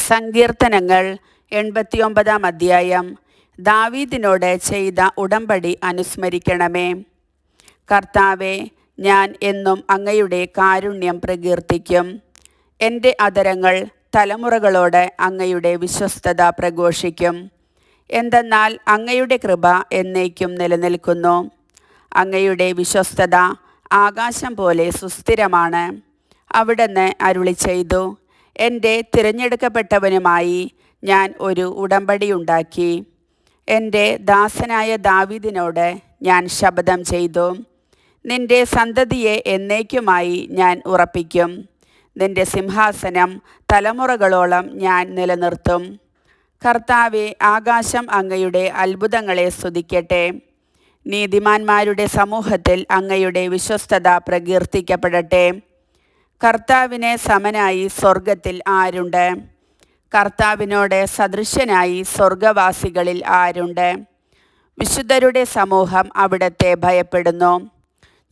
സങ്കീർത്തനങ്ങൾ 89 അധ്യായം. ദാവീദിനോട് ചെയ്ത ഉടമ്പടി അനുസ്മരിക്കണമേ. കർത്താവേ, ഞാൻ എന്നും അങ്ങയുടെ കാരുണ്യം പ്രകീർത്തിക്കും. എൻ്റെ അധരങ്ങൾ തലമുറകളോട് അങ്ങയുടെ വിശ്വസ്തത പ്രഘോഷിക്കും. എന്തെന്നാൽ അങ്ങയുടെ കൃപ എന്നേക്കും നിലനിൽക്കുന്നു. അങ്ങയുടെ വിശ്വസ്തത ആകാശം പോലെ സുസ്ഥിരമാണ്. അവിടുന്ന് അരുളി ചെയ്തു, എൻ്റെ തിരഞ്ഞെടുക്കപ്പെട്ടവനുമായി ഞാൻ ഒരു ഉടമ്പടിയുണ്ടാക്കി. എൻ്റെ ദാസനായ ദാവീദിനോട് ഞാൻ ശപഥം ചെയ്തു, നിന്റെ സന്തതിയെ എന്നേക്കുമായി ഞാൻ ഉറപ്പിക്കും. നിന്റെ സിംഹാസനം തലമുറകളോളം ഞാൻ നിലനിർത്തും. കർത്താവേ, ആകാശം അങ്ങയുടെ അത്ഭുതങ്ങളെ സ്തുതിക്കട്ടെ. നീതിമാന്മാരുടെ സമൂഹത്തിൽ അങ്ങയുടെ വിശ്വസ്തത പ്രകീർത്തിക്കപ്പെടട്ടെ. കർത്താവിന് സമനായി സ്വർഗത്തിൽ ആരുണ്ട്? കർത്താവിനോട് സദൃശനായി സ്വർഗവാസികളിൽ ആരുണ്ട്? വിശുദ്ധരുടെ സമൂഹം അവിടത്തെ ഭയപ്പെടുന്നു.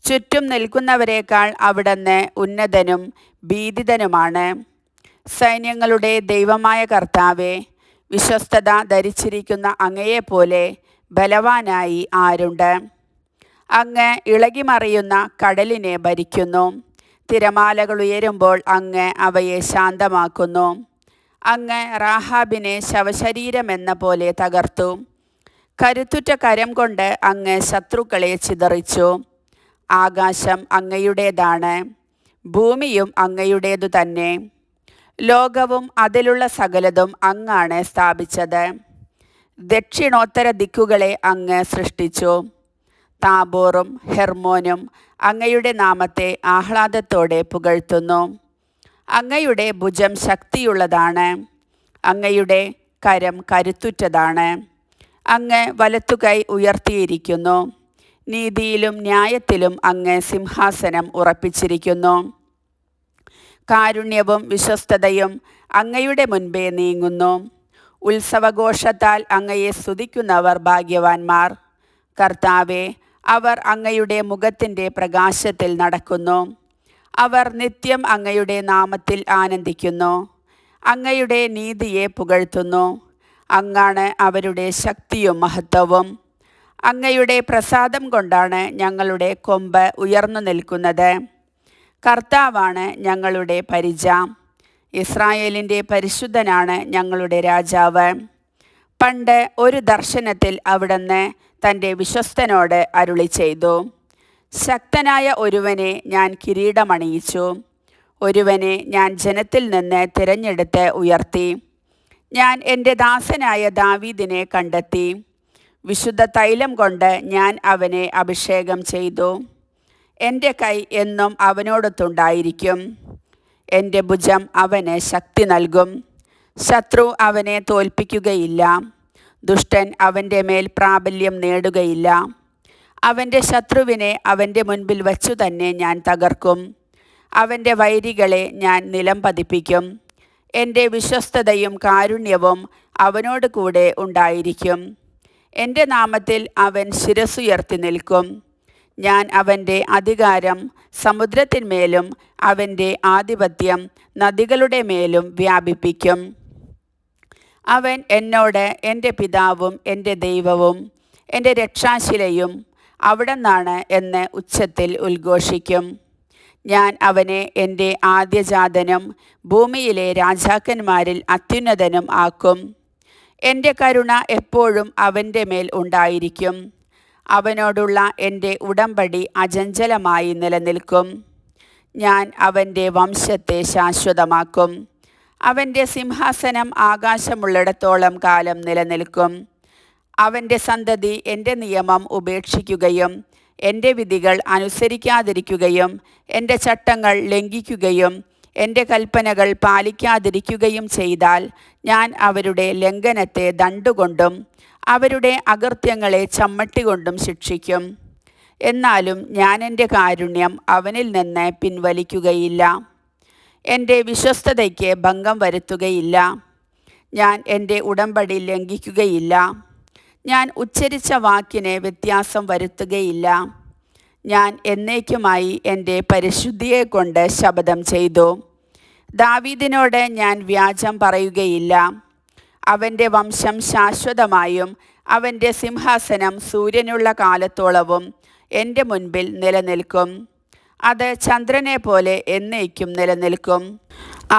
ചുറ്റും നിൽക്കുന്നവരെക്കാൾ അവിടുന്ന് ഉന്നതനും ഭീതിതനുമാണ്. സൈന്യങ്ങളുടെ ദൈവമായ കർത്താവേ, വിശ്വസ്തത ധരിച്ചിരിക്കുന്ന അങ്ങയെപ്പോലെ ബലവാനായി ആരുണ്ട്? അങ്ങ് ഇളകിമറിയുന്ന കടലിനെ ഭരിക്കുന്നു. തിരമാലകൾ ഉയരുമ്പോൾ അങ്ങ് അവയെ ശാന്തമാക്കുന്നു. അങ്ങ് റാഹാബിനെ ശവശരീരമെന്ന പോലെ തകർത്തു. കരുത്തുറ്റ കരം കൊണ്ട് അങ്ങ് ശത്രുക്കളെ ചിതറിച്ചു. ആകാശം അങ്ങയുടേതാണ്, ഭൂമിയും അങ്ങയുടേതു തന്നെ. ലോകവും അതിലുള്ള സകലതും അങ്ങാണ് സ്ഥാപിച്ചത്. ദക്ഷിണോത്തര ദിക്കുകളെ അങ്ങ് സൃഷ്ടിച്ചു. താബോറും ഹെർമോനും അങ്ങയുടെ നാമത്തെ ആഹ്ലാദത്തോടെ പുകഴ്ത്തുന്നു. അങ്ങയുടെ ഭുജം ശക്തിയുള്ളതാണ്, അങ്ങയുടെ കരം കരുത്തുറ്റതാണ്. അങ്ങ് വലത്തുകൈ ഉയർത്തിയിരിക്കുന്നു. നീതിയിലും ന്യായത്തിലും അങ്ങ് സിംഹാസനം ഉറപ്പിച്ചിരിക്കുന്നു. കാരുണ്യവും വിശ്വസ്തതയും അങ്ങയുടെ മുൻപേ നീങ്ങുന്നു. ഉത്സവഘോഷത്താൽ അങ്ങയെ സ്തുതിക്കുന്നവർ ഭാഗ്യവാന്മാർ. കർത്താവേ, അവർ അങ്ങയുടെ മുഖത്തിൻ്റെ പ്രകാശത്തിൽ നടക്കുന്നു. അവർ നിത്യം അങ്ങയുടെ നാമത്തിൽ ആനന്ദിക്കുന്നു. അങ്ങയുടെ നീതിയെ പുകഴ്ത്തുന്നു. അങ്ങാണ് അവരുടെ ശക്തിയും മഹത്വവും. അങ്ങയുടെ പ്രസാദം കൊണ്ടാണ് ഞങ്ങളുടെ കൊമ്പ് ഉയർന്നു നിൽക്കുന്നത്. കർത്താവാണ് ഞങ്ങളുടെ പരിച. ഇസ്രായേലിൻ്റെ പരിശുദ്ധനാണ് ഞങ്ങളുടെ രാജാവ്. പണ്ട് ഒരു ദർശനത്തിൽ അവിടുന്ന് തൻ്റെ വിശ്വസ്തനോട് അരുളി ചെയ്തു, ശക്തനായ ഒരുവനെ ഞാൻ കിരീടമണിയിച്ചു. ഒരുവനെ ഞാൻ ജനത്തിൽ നിന്ന് തിരഞ്ഞെടുത്ത് ഉയർത്തി. ഞാൻ എൻ്റെ ദാസനായ ദാവീദിനെ കണ്ടെത്തി. വിശുദ്ധ തൈലം കൊണ്ട് ഞാൻ അവനെ അഭിഷേകം ചെയ്തു. എൻ്റെ കൈ എന്നും അവനോടൊത്തുണ്ടായിരിക്കും. എൻ്റെ ഭുജം അവന് ശക്തി നൽകും. ശത്രു അവനെ തോൽപ്പിക്കുകയില്ല. ദുഷ്ടൻ അവൻ്റെ മേൽ പ്രാബല്യം നേടുകയില്ല. അവൻ്റെ ശത്രുവിനെ അവൻ്റെ മുൻപിൽ വച്ചു തന്നെ ഞാൻ തകർക്കും. അവൻ്റെ വൈരികളെ ഞാൻ നിലം പതിപ്പിക്കും. എൻ്റെ വിശ്വസ്തതയും കാരുണ്യവും അവനോട് കൂടെ ഉണ്ടായിരിക്കും. എൻ്റെ നാമത്തിൽ അവൻ ശിരസ്സുയർത്തി നിൽക്കും. ഞാൻ അവൻ്റെ അധികാരം സമുദ്രത്തിന്മേലും അവൻ്റെ ആധിപത്യം നദികളുടെ മേലും വ്യാപിപ്പിക്കും. അവൻ എന്നോട്, എൻ്റെ പിതാവും എൻ്റെ ദൈവവും എൻ്റെ രക്ഷാശിലയും അവിടുന്നാണ് എന്ന് ഉച്ചത്തിൽ ഉദ്ഘോഷിക്കും. ഞാൻ അവനെ എൻ്റെ ആദ്യജാതനും ഭൂമിയിലെ രാജാക്കന്മാരിൽ അത്യുന്നതനും ആക്കും. എൻ്റെ കരുണ എപ്പോഴും അവൻ്റെ മേൽ ഉണ്ടായിരിക്കും. അവനോടുള്ള എൻ്റെ ഉടമ്പടി അചഞ്ചലമായി നിലനിൽക്കും. ഞാൻ അവൻ്റെ വംശത്തെ ശാശ്വതമാക്കും. അവൻ്റെ സിംഹാസനം ആകാശമുള്ളിടത്തോളം കാലം നിലനിൽക്കും. അവൻ്റെ സന്തതി എൻ്റെ നിയമം ഉപേക്ഷിക്കുകയും എൻ്റെ വിധികൾ അനുസരിക്കാതിരിക്കുകയും എൻ്റെ ചട്ടങ്ങൾ ലംഘിക്കുകയും എൻ്റെ കൽപ്പനകൾ പാലിക്കാതിരിക്കുകയും ചെയ്താൽ ഞാൻ അവരുടെ ലംഘനത്തെ ദണ്ഡുകൊണ്ടും അവരുടെ അകൃത്യങ്ങളെ ചമ്മട്ടി കൊണ്ടും ശിക്ഷിക്കും. എന്നാലും ഞാൻ എൻ്റെ കാരുണ്യം അവനിൽ നിന്ന് പിൻവലിക്കുകയില്ല. എൻ്റെ വിശ്വസ്തതയ്ക്ക് ഭംഗം വരുത്തുകയില്ല. ഞാൻ എൻ്റെ ഉടമ്പടി ലംഘിക്കുകയില്ല. ഞാൻ ഉച്ചരിച്ച വാക്കിന് വ്യത്യാസം വരുത്തുകയില്ല. ഞാൻ എന്നേക്കുമായി എൻ്റെ പരിശുദ്ധിയെക്കൊണ്ട് ശപഥം ചെയ്തു. ദാവീദിനോട് ഞാൻ വ്യാജം പറയുകയില്ല. അവൻ്റെ വംശം ശാശ്വതമായും അവൻ്റെ സിംഹാസനം സൂര്യനുള്ള കാലത്തോളവും എൻ്റെ മുൻപിൽ നിലനിൽക്കും. അത് ചന്ദ്രനെ പോലെ എന്നേക്കും നിലനിൽക്കും.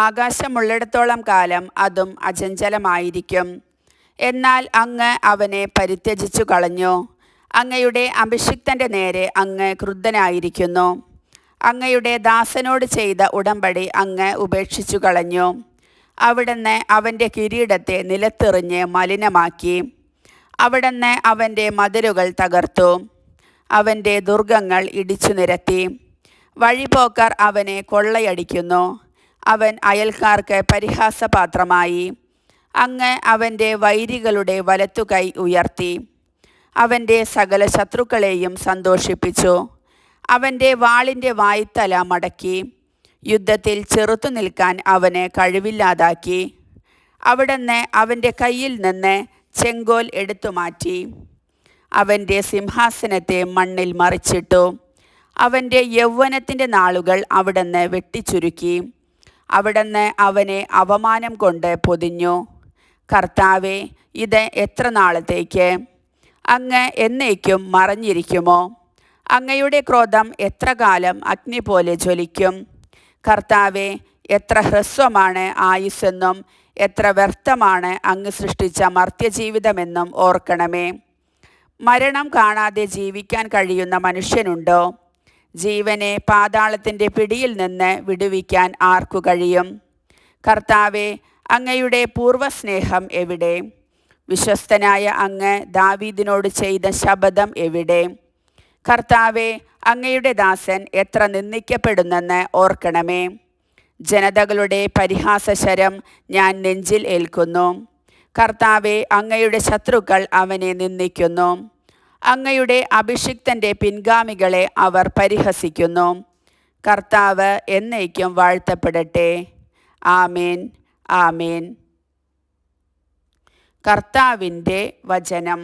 ആകാശമുള്ളിടത്തോളം കാലം അതും അചഞ്ചലമായിരിക്കും. എന്നാൽ അങ്ങ് അവനെ പരിത്യജിച്ചു കളഞ്ഞു. അങ്ങയുടെ അഭിഷിക്തൻ്റെ നേരെ അങ്ങ് ക്രുദ്ധനായിരിക്കുന്നു. അങ്ങയുടെ ദാസനോട് ചെയ്ത ഉടമ്പടി അങ്ങ് ഉപേക്ഷിച്ചു കളഞ്ഞു. അവിടുന്ന് അവൻ്റെ കിരീടത്തെ നിലത്തെറിഞ്ഞ് മലിനമാക്കി. അവിടുന്ന് അവൻ്റെ മതിലുകൾ തകർത്തു. അവൻ്റെ ദുർഗങ്ങൾ ഇടിച്ചു നിരത്തി. വഴിപോക്കർ അവനെ കൊള്ളയടിക്കുന്നു. അവൻ അയൽക്കാർക്ക് പരിഹാസപാത്രമായി. അങ്ങ് അവൻ്റെ വൈരികളുടെ വലത്തുകൈ ഉയർത്തി. അവൻ്റെ സകല ശത്രുക്കളെയും സന്തോഷിപ്പിച്ചു. അവൻ്റെ വാളിൻ്റെ വായ്ത്തല മടക്കി. യുദ്ധത്തിൽ ചെറുത്തു നിൽക്കാൻ അവന് കഴിവില്ലാതാക്കി. അവിടുന്ന് അവൻ്റെ കയ്യിൽ നിന്ന് ചെങ്കോൽ എടുത്തുമാറ്റി. അവൻ്റെ സിംഹാസനത്തെ മണ്ണിൽ മറിച്ചിട്ടു. അവൻ്റെ യൗവനത്തിൻ്റെ നാളുകൾ അവിടുന്ന് വെട്ടിച്ചുരുക്കി. അവിടുന്ന് അവനെ അപമാനം കൊണ്ട് പൊതിഞ്ഞു. കർത്താവേ, ഇത് എത്ര നാളത്തേക്ക്? അങ്ങ് എന്നേക്കും മറഞ്ഞിരിക്കുമോ? അങ്ങയുടെ ക്രോധം എത്ര കാലം അഗ്നി പോലെ ജ്വലിക്കും? കർത്താവേ, എത്ര ഹ്രസ്വമാണ് ആയുസ്സെന്നും എത്ര വ്യർത്ഥമാണ് അങ്ങ് സൃഷ്ടിച്ച മർത്യജീവിതമെന്നും ഓർക്കണമേ. മരണം കാണാതെ ജീവിക്കാൻ കഴിയുന്ന മനുഷ്യനുണ്ടോ? ജീവനെ പാതാളത്തിൻ്റെ പിടിയിൽ നിന്ന് വിടുവിക്കാൻ ആർക്കു കഴിയും? കർത്താവേ, അങ്ങയുടെ പൂർവ്വസ്നേഹം എവിടെ? വിശ്വസ്തനായ അങ്ങ് ദാവീദിനോട് ചെയ്ത ശപഥം എവിടെ? കർത്താവേ, അങ്ങയുടെ ദാസൻ എത്ര നിന്ദിക്കപ്പെടുന്നെന്ന് ഓർക്കണമേ. ജനതകളുടെ പരിഹാസശരം ഞാൻ നെഞ്ചിൽ ഏൽക്കുന്നു. കർത്താവേ, അങ്ങയുടെ ശത്രുക്കൾ അവനെ നിന്ദിക്കുന്നു. അങ്ങയുടെ അഭിഷിക്തൻ്റെ പിൻഗാമികളെ അവർ പരിഹസിക്കുന്നു. കർത്താവ് എന്നേക്കും വാഴ്ത്തപ്പെടട്ടെ. ആമേൻ, ആമേൻ. കർത്താവിൻ്റെ വചനം.